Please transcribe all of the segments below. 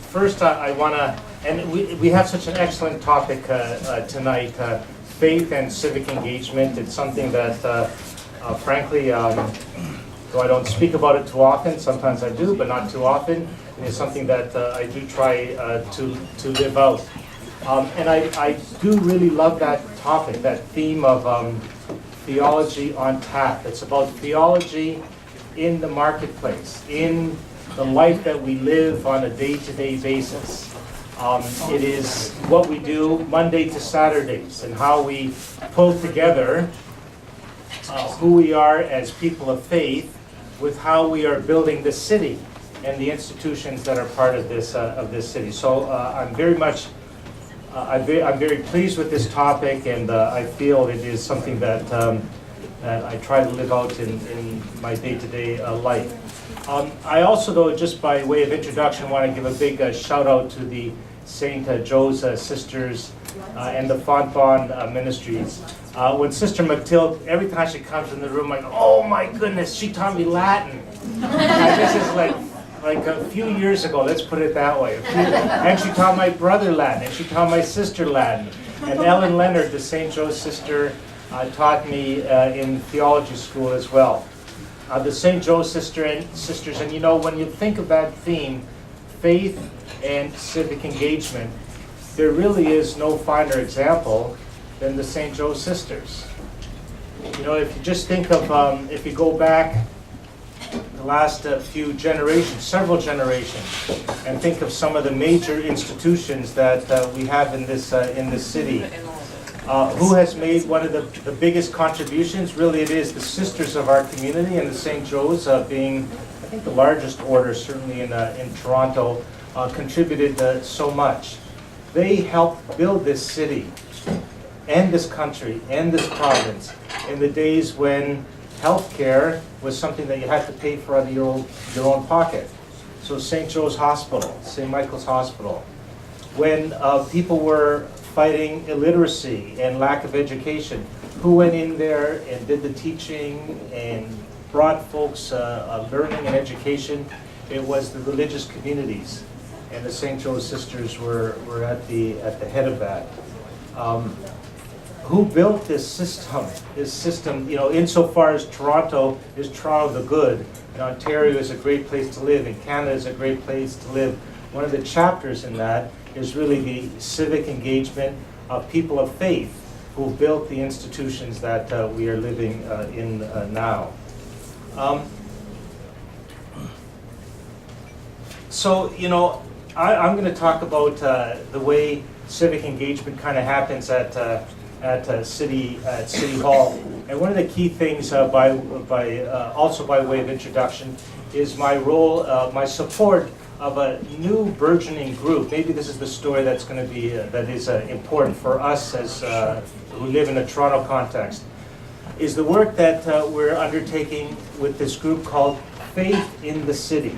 First, I want to, and we have such an excellent topic tonight, faith and civic engagement. It's something that, frankly, though I don't speak about it too often, sometimes I do, but not too often. It is something that I do try to live out. And I do really love that topic, that theme of theology on tap. It's about theology in the marketplace, in the life that we live on a day-to-day basis. It is what we do Monday to Saturdays and how we pull together who we are as people of faith with how we are building the city and the institutions that are part of this city. So I'm very pleased with this topic, and I feel it is something that I try to live out in my day-to-day life. I also, though, just by way of introduction, want to give a big shout out to the St. Joe's Sisters and the Fontbonne Ministries. When Sister Mathilde, every time she comes in the room, I'm like, oh my goodness, she taught me Latin. And this is like a few years ago, let's put it that way. And she taught my brother Latin, and she taught my sister Latin. And Ellen Leonard, the St. Joe's sister, taught me in theology school as well. The St. Joe's sisters, and you know, when you think of that theme, faith and civic engagement, there really is no finer example than the St. Joe's sisters. You know, if you just think of, if you go back the last few generations, several generations, and think of some of the major institutions that we have in this city, who has made one of the biggest contributions? Really, it is the sisters of our community, and the St. Joe's being, I think, the largest order, certainly in Toronto, contributed so much. They helped build this city and this country and this province in the days when healthcare was something that you had to pay for out of your own pocket. So St. Joe's Hospital, St. Michael's Hospital, when people were fighting illiteracy and lack of education, who went in there and did the teaching and brought folks learning and education? It was the religious communities, and the St. Joe's sisters were at the head of that. Who built this system? This system, you know, insofar as Toronto is Toronto the good, and Ontario is a great place to live, and Canada is a great place to live. One of the chapters in that is really the civic engagement of people of faith who built the institutions that we are living in now. So, you know, I'm going to talk about the way civic engagement kind of happens at City Hall. And one of the key things, also by way of introduction, is my role, my support of a new burgeoning group. Maybe this is the story that's going to be that is important for us as who live in a Toronto context. Is the work that we're undertaking with this group called Faith in the City.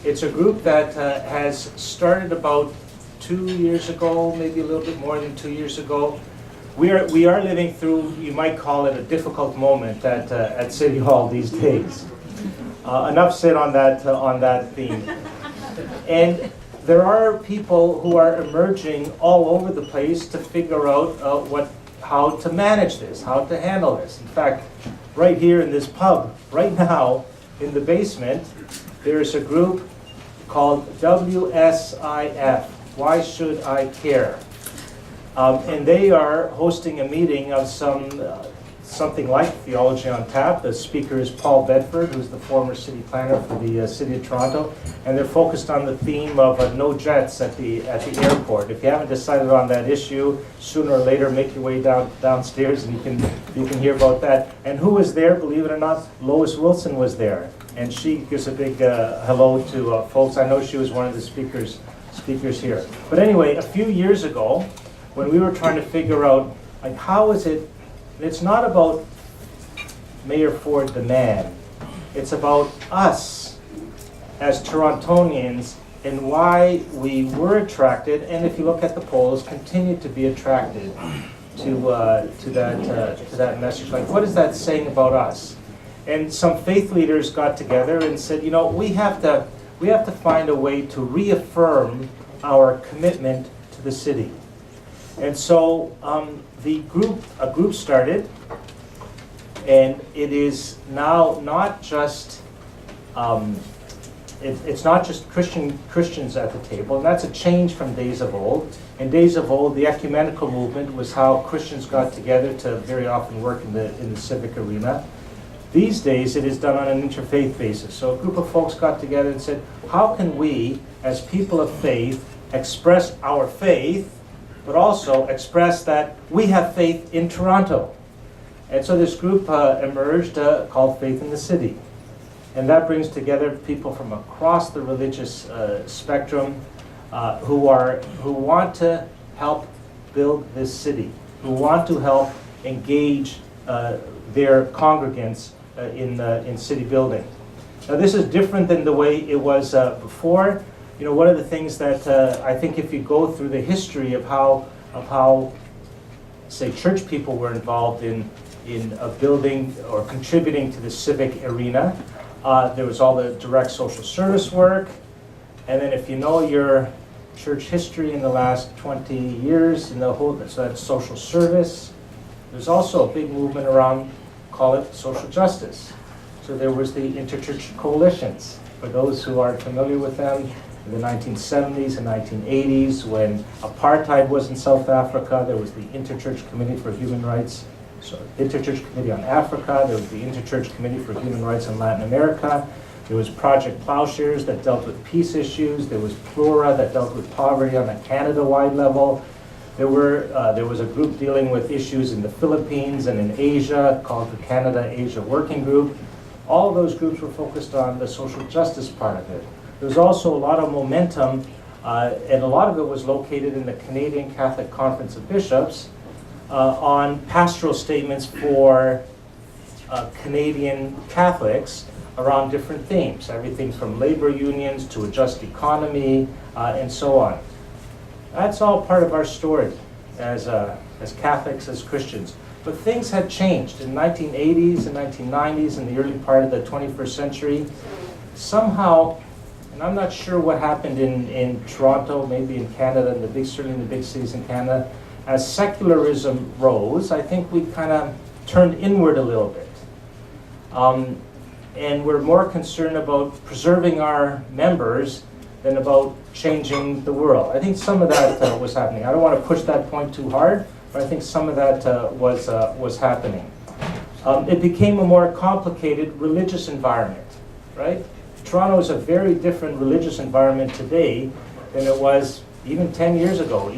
It's a group that has started about 2 years ago, maybe a little bit more than 2 years ago. We are living through, you might call it, a difficult moment at City Hall these days. Enough said on that theme. And there are people who are emerging all over the place to figure out how to manage this, how to handle this. In fact, right here in this pub, right now, in the basement, there's a group called WSIF, Why Should I Care? And they are hosting a meeting of something like Theology on Tap. The speaker is Paul Bedford, who's the former city planner for the City of Toronto, and they're focused on the theme of no jets at the airport. If you haven't decided on that issue, sooner or later make your way downstairs and you can hear about that. And who was there? Believe it or not, Lois Wilson was there, and she gives a big hello to folks. I know she was one of the speakers here. But anyway, a few years ago, when we were trying to figure out, like, how is it? It's not about Mayor Ford the man. It's about us as Torontonians and why we were attracted, and if you look at the polls, continue to be attracted to that message. Like, what is that saying about us? And some faith leaders got together and said, you know, we have to we have to find a way to reaffirm our commitment to the city. And so a group started, and it is now not just it's not just Christians at the table, and that's a change from days of old. In days of old, the ecumenical movement was how Christians got together to very often work in the civic arena. These days, it is done on an interfaith basis. So a group of folks got together and said, how can we, as people of faith, express our faith, but also express that we have faith in Toronto? And so this group emerged called Faith in the City. And that brings together people from across the religious spectrum who want to help build this city, who want to help engage their congregants in city building. Now this is different than the way it was before. You know, one of the things that I think if you go through the history of how say church people were involved in building or contributing to the civic arena, there was all the direct social service work, and then if you know your church history in the last 20 years, so that's social service. There's also a big movement around, call it social justice. So there was the interchurch coalitions. For those who aren't familiar with them, in the 1970s and 1980s, when apartheid was in South Africa, there was the Interchurch Committee for Human Rights. So Interchurch Committee on Africa, there was the Interchurch Committee for Human Rights in Latin America, there was Project Plowshares that dealt with peace issues, there was Plura that dealt with poverty on a Canada-wide level, there was a group dealing with issues in the Philippines and in Asia called the Canada-Asia Working Group. All of those groups were focused on the social justice part of it. There was also a lot of momentum, and a lot of it was located in the Canadian Catholic Conference of Bishops, on pastoral statements for Canadian Catholics around different themes, everything from labor unions to a just economy, and so on. That's all part of our story as Catholics, as Christians. But things had changed in the 1980s and 1990s and the early part of the 21st century. Somehow, and I'm not sure what happened in Toronto, maybe in Canada, certainly in the big cities in Canada, as secularism rose, I think we kind of turned inward a little bit. And we're more concerned about preserving our members than about changing the world. I think some of that was happening. I don't want to push that point too hard, but I think some of that was happening. It became a more complicated religious environment, right? Toronto is a very different religious environment today than it was even 10 years ago,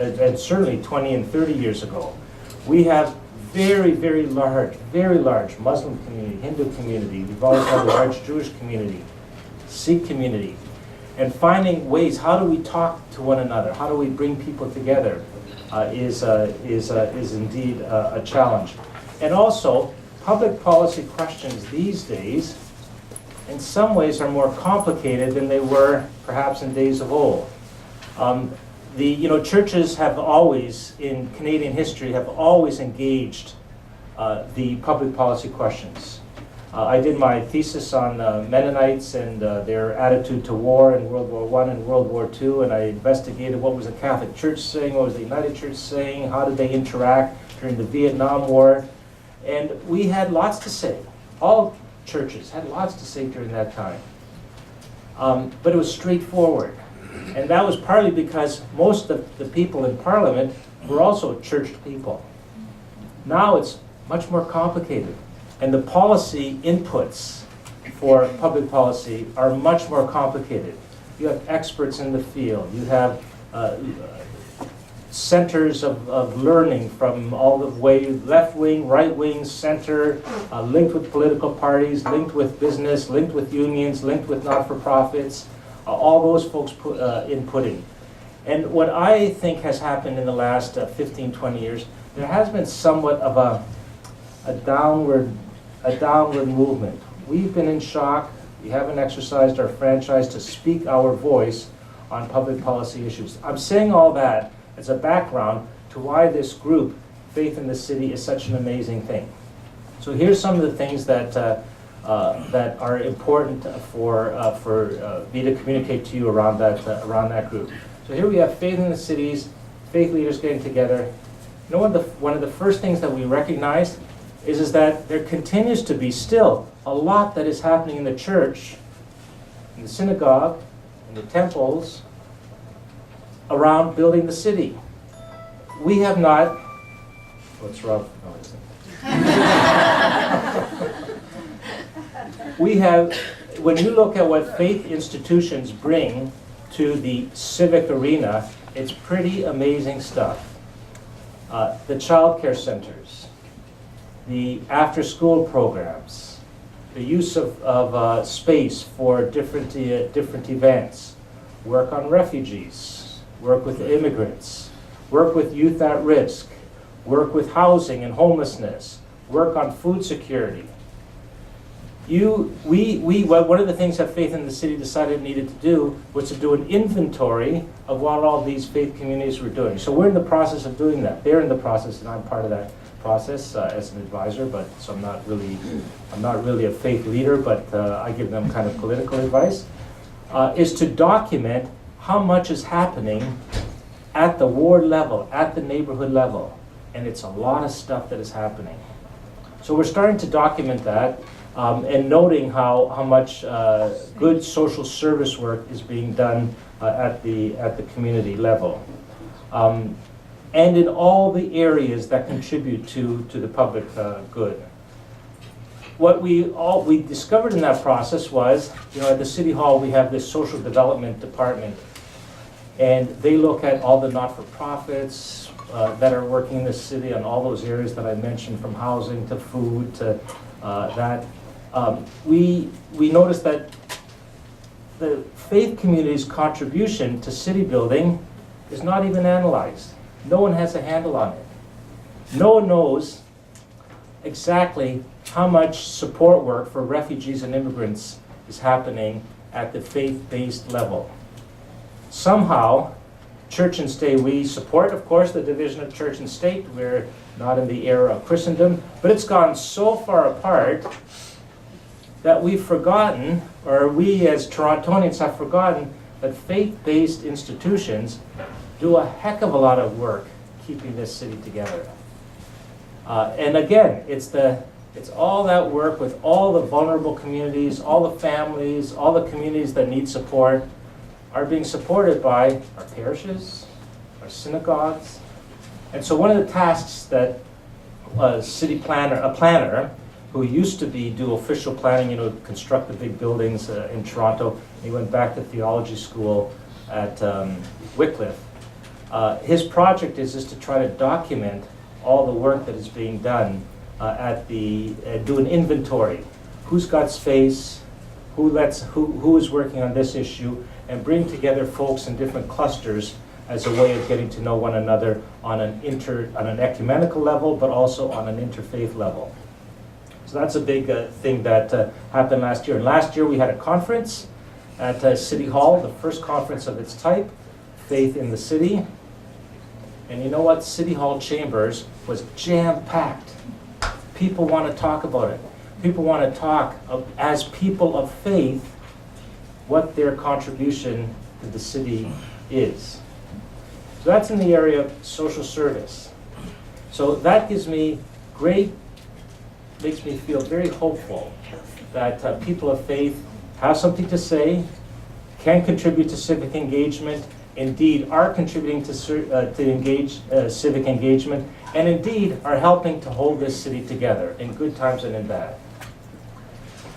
and certainly 20 and 30 years ago. We have very, very large Muslim community, Hindu community. We've always had a large Jewish community, Sikh community. And finding ways, how do we talk to one another? How do we bring people together is indeed a challenge. And also, public policy questions these days, in some ways, are more complicated than they were perhaps in days of old. Churches have always, in Canadian history, have always engaged the public policy questions. I did my thesis on Mennonites and their attitude to war in World War I and World War II, and I investigated what was the Catholic Church saying, what was the United Church saying, how did they interact during the Vietnam War, and we had lots to say. All churches had lots to say during that time, but it was straightforward. And that was partly because most of the people in Parliament were also churched people. Now it's much more complicated. And the policy inputs for public policy are much more complicated. You have experts in the field. You have centers of learning from all the way left wing, right wing, center, linked with political parties, linked with business, linked with unions, linked with not-for-profits. All those folks inputting. And what I think has happened in the last 15, 20 years, there has been somewhat of a downward movement. We've been in shock. We haven't exercised our franchise to speak our voice on public policy issues. I'm saying all that as a background to why this group, Faith in the City, is such an amazing thing. So here's some of the things that that are important for me to communicate to you around that group. So here we have faith in the cities, faith leaders getting together. You know, one of the first things that we recognize is that there continues to be still a lot that is happening in the church, in the synagogue, in the temples, around building the city. We have not, what's wrong? No, it isn't. We have, when you look at what faith institutions bring to the civic arena, it's pretty amazing stuff. The child care centers, the after-school programs, the use of space for different events, work on refugees, work with immigrants, work with youth at risk, work with housing and homelessness, work on food security. One of the things that Faith in the City decided it needed to do was to do an inventory of what all these faith communities were doing. So we're in the process of doing that. They're in the process, and I'm part of that process as an advisor. But so I'm not really a faith leader, but I give them kind of political advice. Is to document how much is happening at the ward level, at the neighborhood level, and it's a lot of stuff that is happening. So we're starting to document that. And noting how much good social service work is being done at the community level, and in all the areas that contribute to the public good. What we discovered in that process was, at the City Hall we have this social development department, and they look at all the not-for-profits that are working in the city on all those areas that I mentioned, from housing to food to that. We noticed that the faith community's contribution to city building is not even analyzed. No one has a handle on it. No one knows exactly how much support work for refugees and immigrants is happening at the faith-based level. Somehow, church and state, we support, of course, the division of church and state. We're not in the era of Christendom, but it's gone so far apart that we've forgotten, or we as Torontonians have forgotten, that faith-based institutions do a heck of a lot of work keeping this city together. And again, it's all that work with all the vulnerable communities, all the families, all the communities that need support are being supported by our parishes, our synagogues. And so one of the tasks that a planner who used to do official planning, construct the big buildings in Toronto. He went back to theology school at Wycliffe. His project is to try to document all the work that is being done do an inventory. Who's got space, who is working on this issue, and bring together folks in different clusters as a way of getting to know one another on an ecumenical level, but also on an interfaith level. So that's a big thing that happened last year. And last year we had a conference at City Hall, the first conference of its type, Faith in the City. And you know what? City Hall chambers was jam-packed. People want to talk about it. People want to talk as people of faith what their contribution to the city is. So that's in the area of social service. So that makes me feel very hopeful that people of faith have something to say, can contribute to civic engagement, indeed are contributing to civic engagement, and indeed are helping to hold this city together in good times and in bad.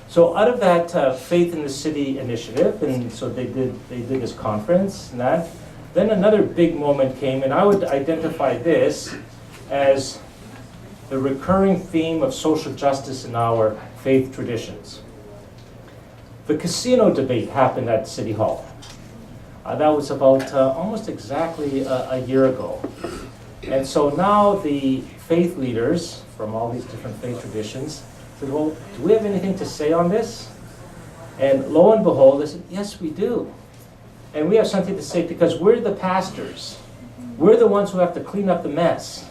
So out of that Faith in the City initiative, and so they did this conference and that, then another big moment came, and I would identify this as the recurring theme of social justice in our faith traditions. The casino debate happened at City Hall. That was about almost exactly a year ago. And so now the faith leaders from all these different faith traditions said, well, do we have anything to say on this? And lo and behold, they said, yes, we do. And we have something to say because we're the pastors. We're the ones who have to clean up the mess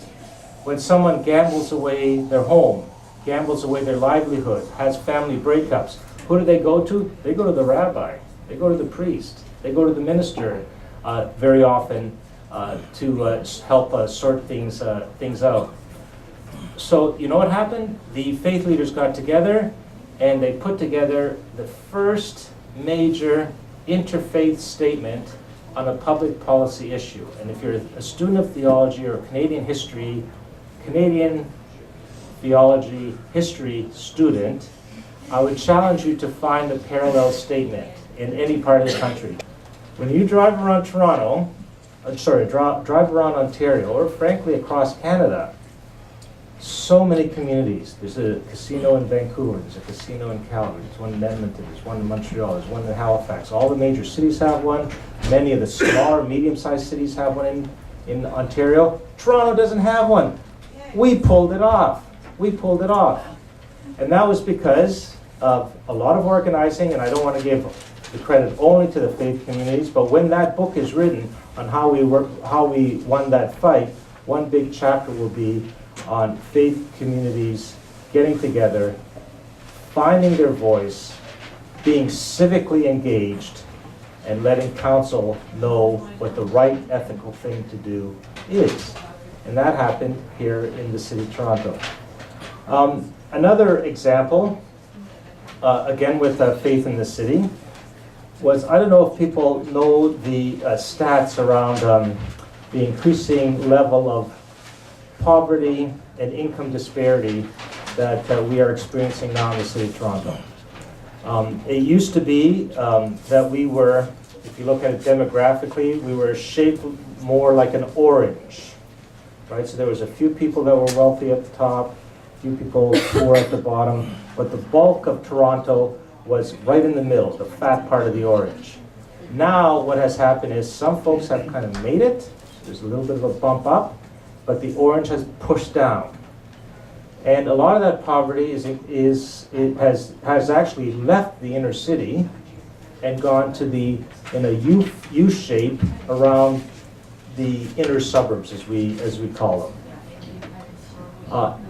when someone gambles away their home gambles away their livelihood, has family breakups. Who do they go to? They go to the rabbi. They go to the priest. They go to the minister very often to help sort things out. So you know what happened? The faith leaders got together and they put together the first major interfaith statement on a public policy issue. And if you're a student of theology or Canadian history, Canadian theology history student, I would challenge you to find a parallel statement in any part of the country. When you drive around Toronto, drive around Ontario, or frankly across Canada, so many communities. There's a casino in Vancouver, there's a casino in Calgary, there's one in Edmonton, there's one in Montreal, there's one in Halifax. All the major cities have one. Many of the smaller, medium-sized cities have one in Ontario. Toronto doesn't have one. We pulled it off. We pulled it off. And that was because of a lot of organizing, and I don't want to give the credit only to the faith communities, but when that book is written on how we won that fight, one big chapter will be on faith communities getting together, finding their voice, being civically engaged, and letting council know what the right ethical thing to do is. And that happened here in the city of Toronto. Another example, again with faith in the city, was, I don't know if people know the stats around the increasing level of poverty and income disparity that we are experiencing now in the city of Toronto. It used to be that we were, if you look at it demographically, we were shaped more like an orange, right? So there was a few people that were wealthy at the top, a few people poor at the bottom, but the bulk of Toronto was right in the middle, the fat part of the orange. Now what has happened is some folks have kind of made it, there's a little bit of a bump up, but the orange has pushed down. And a lot of that poverty has actually left the inner city and gone to in a U shape around the inner suburbs, as we call them.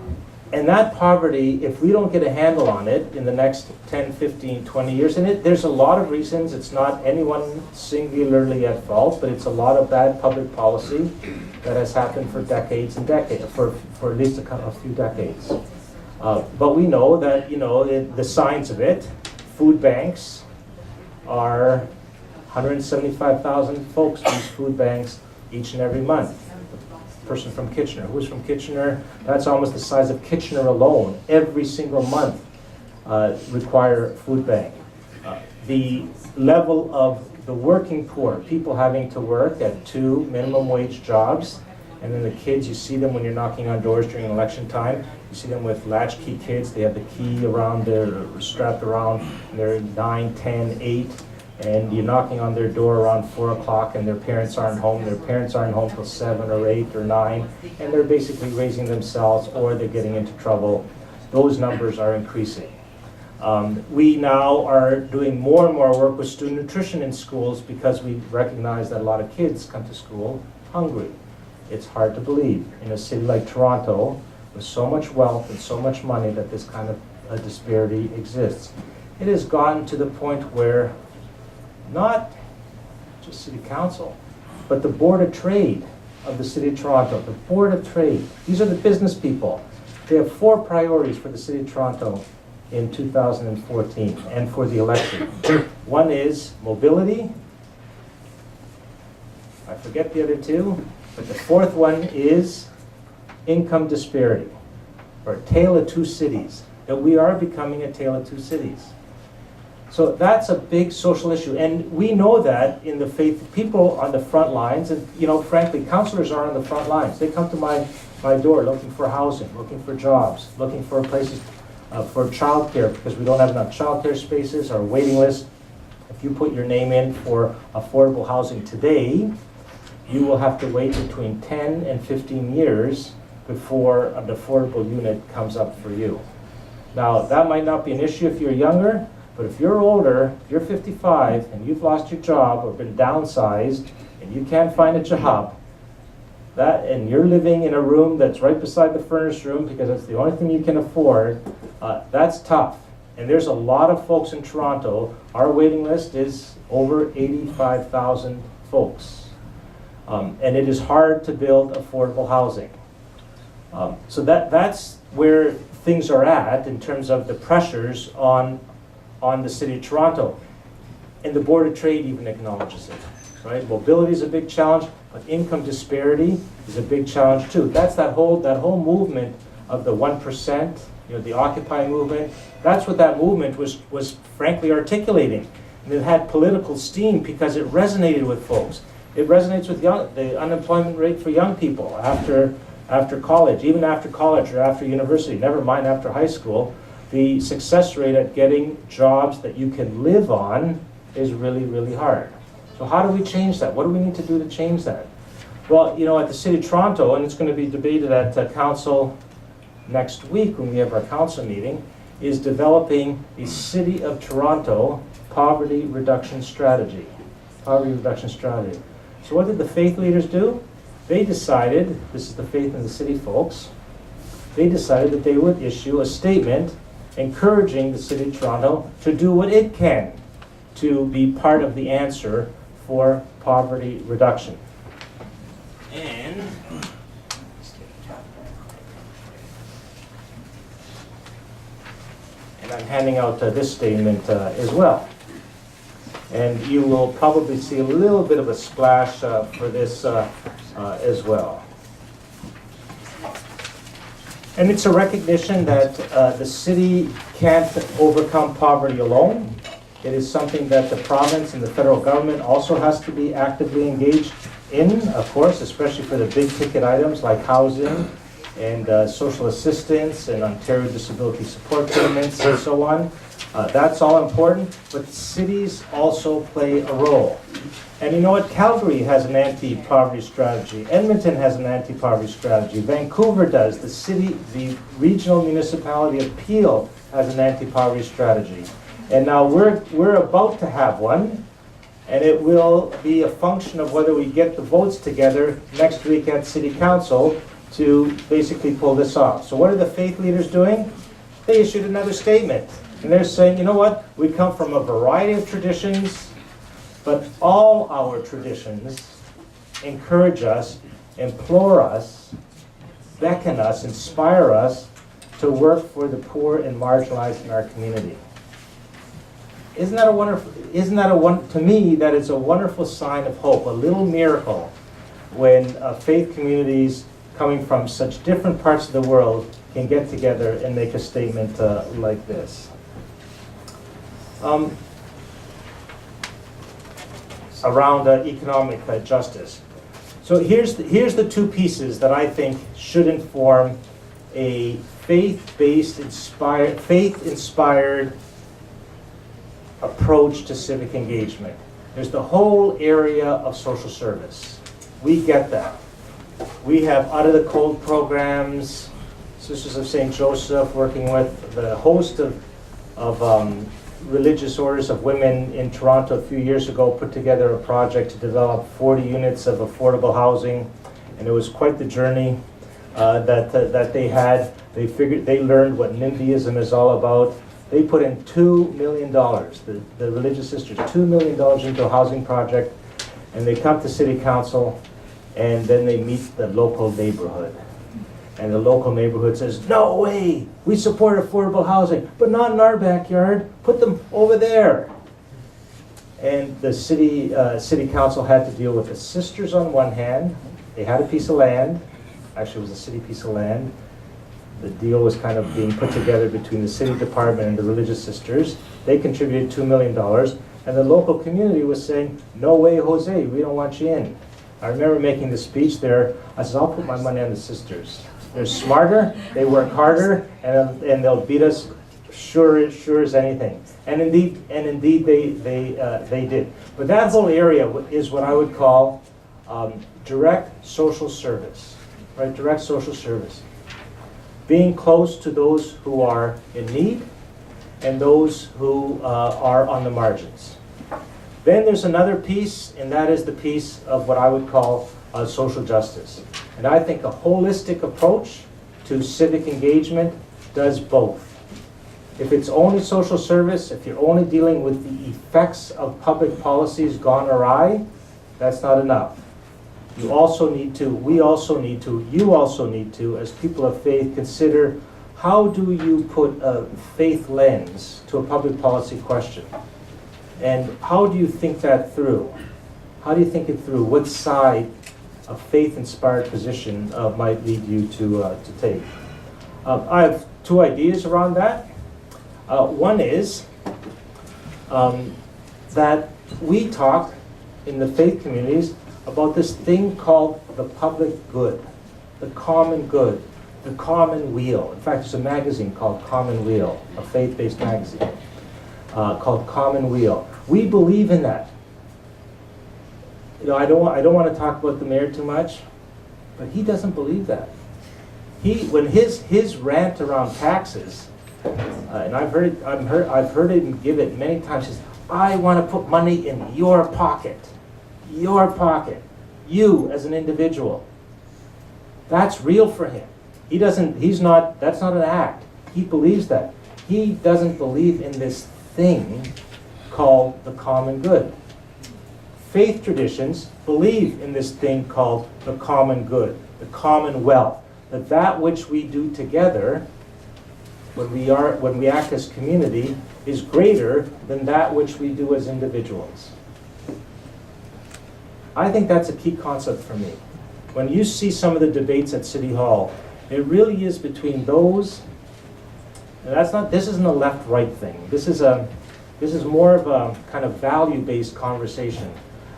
And that poverty, if we don't get a handle on it in the next 10, 15, 20 years, and there's a lot of reasons, it's not anyone singularly at fault, but it's a lot of bad public policy that has happened for decades and decades, for at least a few decades. But we know that, the signs of it, food banks are 175,000 folks use food banks each and every month. Person from Kitchener. Who's from Kitchener? That's almost the size of Kitchener alone. Every single month require food bank. The level of the working poor, people having to work at 2 minimum wage jobs, and then the kids, you see them when you're knocking on doors during election time, you see them with latchkey kids, they have the key around strapped around, and they're 9, 10, 8, and you're knocking on their door around 4 o'clock and their parents aren't home. Their parents aren't home till 7 or 8 or 9, and they're basically raising themselves or they're getting into trouble. Those numbers are increasing. We now are doing more and more work with student nutrition in schools because we recognize that a lot of kids come to school hungry. It's hard to believe in a city like Toronto with so much wealth and so much money that this kind of a disparity exists. It has gotten to the point where not just City Council, but the Board of Trade of the City of Toronto, the Board of Trade, these are the business people. They have 4 priorities for the City of Toronto in 2014 and for the election. One is mobility. I forget the other 2, but the 4th one is income disparity, or a tale of 2 cities, that we are becoming a tale of 2 cities. So that's a big social issue, and we know that in the faith, people on the front lines, and frankly, councillors are on the front lines. They come to my door looking for housing, looking for jobs, looking for places for childcare, because we don't have enough childcare spaces. Our waiting list, if you put your name in for affordable housing today, you will have to wait between 10 and 15 years before an affordable unit comes up for you. Now, that might not be an issue if you're younger, but if you're older, if you're 55 and you've lost your job or been downsized and you can't find a job, and you're living in a room that's right beside the furnace room because it's the only thing you can afford, that's tough. And there's a lot of folks in Toronto. Our waiting list is over 85,000 folks. And it is hard to build affordable housing. So that's where things are at in terms of the pressures on the City of Toronto. And the Board of Trade even acknowledges it. Right? Mobility is a big challenge, but income disparity is a big challenge too. That's that whole movement of the 1%, the Occupy movement. That's what that movement was frankly articulating. And it had political steam because it resonated with folks. It resonates with the unemployment rate for young people after college, even after college or after university, never mind after high school. The success rate at getting jobs that you can live on is really, really hard. So how do we change that? What do we need to do to change that? Well, at the City of Toronto, and it's going to be debated at Council next week when we have our Council meeting, is developing a City of Toronto poverty reduction strategy. Poverty reduction strategy. So what did the faith leaders do? They decided, this is the faith in the city folks, they decided that they would issue a statement encouraging the City of Toronto to do what it can to be part of the answer for poverty reduction. And I'm handing out this statement as well. And you will probably see a little bit of a splash for this as well. And it's a recognition that the city can't overcome poverty alone. It is something that the province and the federal government also has to be actively engaged in, of course, especially for the big ticket items like housing and social assistance and Ontario disability support payments and so on. That's all important, but cities also play a role. And you know what? Calgary has an anti-poverty strategy. Edmonton has an anti-poverty strategy. Vancouver does. The regional municipality of Peel has an anti-poverty strategy. And now we're about to have one, and it will be a function of whether we get the votes together next week at City Council to basically pull this off. So what are the faith leaders doing? They issued another statement. And they're saying, you know what? We come from a variety of traditions, but all our traditions encourage us, implore us, beckon us, inspire us to work for the poor and marginalized in our community. Isn't that a wonderful, to me, that is a wonderful sign of hope, a little miracle when faith communities coming from such different parts of the world can get together and make a statement like this. Around economic justice. So here's the two pieces that I think should inform a faith-inspired approach to civic engagement. There's the whole area of social service. We get that. We have Out of the Cold programs, Sisters of St. Joseph working with the host of religious orders of women in Toronto a few years ago put together a project to develop 40 units of affordable housing, and it was quite the journey that they had. They learned what NIMBYism is all about. They put in $2 million, the religious sisters, $2 million into a housing project, and they come to City Council, and then they meet the local neighborhood. And the local neighborhood says, no way, we support affordable housing, but not in our backyard, put them over there. And the city council had to deal with the sisters on one hand. They had a piece of land, actually it was a city piece of land. The deal was kind of being put together between the city department and the religious sisters. They contributed $2 million, and the local community was saying, no way, Jose, we don't want you in. I remember making the speech there. I said, I'll put my money on the sisters. They're smarter, they work harder, and they'll beat us sure as anything. And indeed they did. But that whole area is what I would call direct social service, right? Direct social service. Being close to those who are in need and those who are on the margins. Then there's another piece, and that is the piece of what I would call social justice. And I think a holistic approach to civic engagement does both. If it's only social service, if you're only dealing with the effects of public policies gone awry, that's not enough. You also need to, we also need to, you also need to, as people of faith, consider how do you put a faith lens to a public policy question? And how do you think that through? How do you think it through? What side of faith-inspired position might lead you to take? I have two ideas around that. One is that we talk in the faith communities about this thing called the public good, the common good, the common weal. In fact, there's a magazine called Common Weal, a faith-based magazine called Common Weal. We believe in that. You know, I don't want to talk about the mayor too much, but he doesn't believe that. When his rant around taxes, and I've heard him give it many times. He says, "I want to put money in your pocket, you as an individual." That's real for him. That's not an act. He believes that. He doesn't believe in this thing called the common good. Faith traditions believe in this thing called the common good, the commonwealth, that which we do together when we act as community is greater than that which we do as individuals. I think that's a key concept for me. When you see some of the debates at City Hall, it really is between those, and this isn't a left-right thing. This is more of a kind of value-based conversation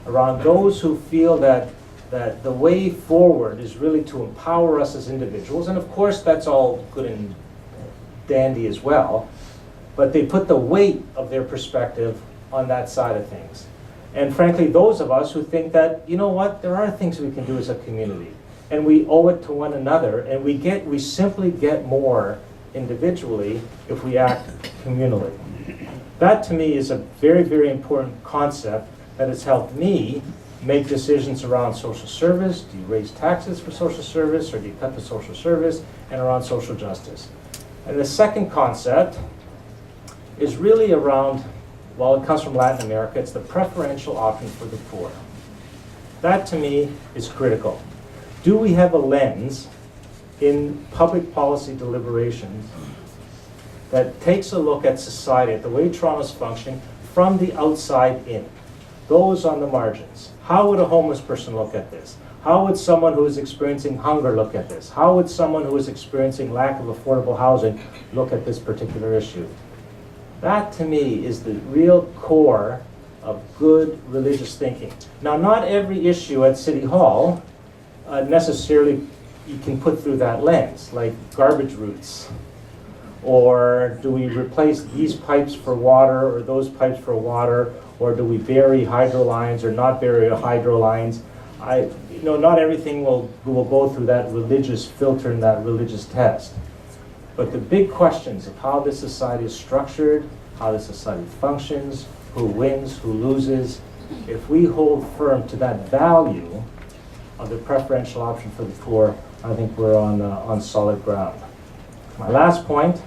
around those who feel that the way forward is really to empower us as individuals, and of course that's all good and dandy as well, but they put the weight of their perspective on that side of things. And frankly, those of us who think that, you know what, there are things we can do as a community, and we owe it to one another, and we simply get more individually if we act communally. That to me is a very, very important concept that has helped me make decisions around social service. Do you raise taxes for social service, or do you cut the social service, and around social justice? And the second concept is really around, well, it comes from Latin America, it's the preferential option for the poor. That to me is critical. Do we have a lens in public policy deliberations that takes a look at society, at the way Toronto's functioning, from the outside in? Those on the margins. How would a homeless person look at this? How would someone who is experiencing hunger look at this? How would someone who is experiencing lack of affordable housing look at this particular issue? That to me is the real core of good religious thinking. Now, not every issue at City Hall necessarily you can put through that lens, like garbage routes, or do we replace these pipes for water or those pipes for water, or do we bury hydro lines or not bury hydro lines? Not everything will go through that religious filter and that religious test. But the big questions of how this society is structured, how this society functions, who wins, who loses, if we hold firm to that value of the preferential option for the poor, I think we're on solid ground. My last point,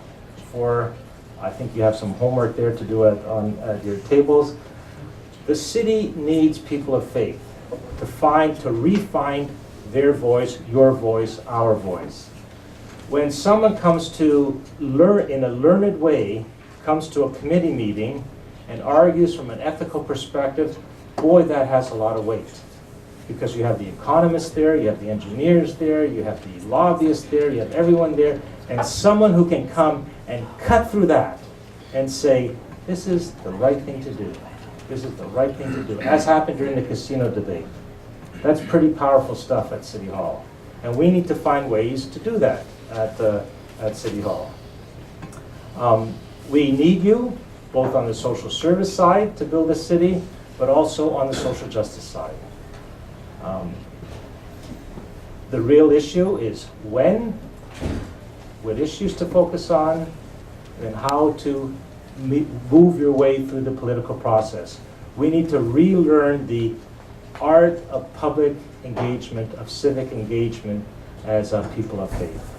I think you have some homework there to do at your tables. The city needs people of faith to refine their voice, your voice, our voice. When someone comes to learn in a learned way, comes to a committee meeting and argues from an ethical perspective, boy, that has a lot of weight. Because you have the economists there, you have the engineers there, you have the lobbyists there, you have everyone there, and someone who can come and cut through that and say, this is the right thing to do. This is the right thing to do, as happened during the casino debate. That's pretty powerful stuff at City Hall. And we need to find ways to do that at City Hall. We need you, both on the social service side to build a city, but also on the social justice side. The real issue is when, what issues to focus on, and how to move your way through the political process. We need to relearn the art of public engagement, of civic engagement as people of faith.